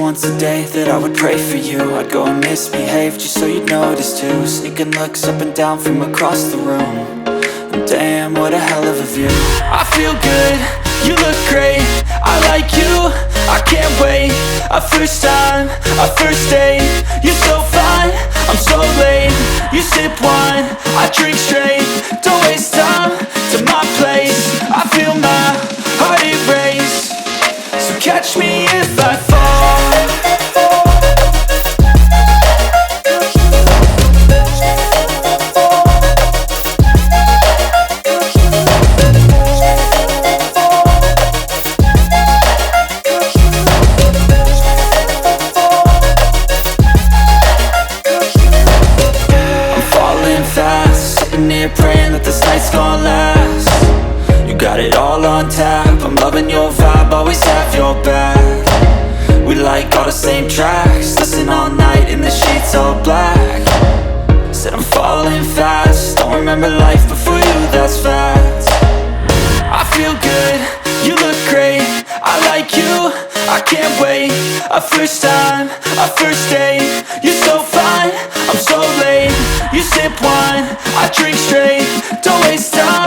once a day that I would pray for you. I'd go and misbehave just so you'd notice too. Sneaking looks up and down from across the room. And damn, what a hell of a view. I feel good, you look great, I like you, I can't wait. A first time, a first date, you're so fine, I'm so late. You sip wine, I drink straight, don't waste time to my place. I feel my heart erase, so catch me if I fall. Praying that this night's gonna last. You got it all on tap, I'm loving your vibe, always have your back. We like all the same tracks, listen all night in the sheets all black. Said I'm falling fast, don't remember life before you, that's fact. I feel good, you look great, I like you, I can't wait. A first time, a first date, you're so fine, I'm so late. You sip wine, I drink straight, don't waste time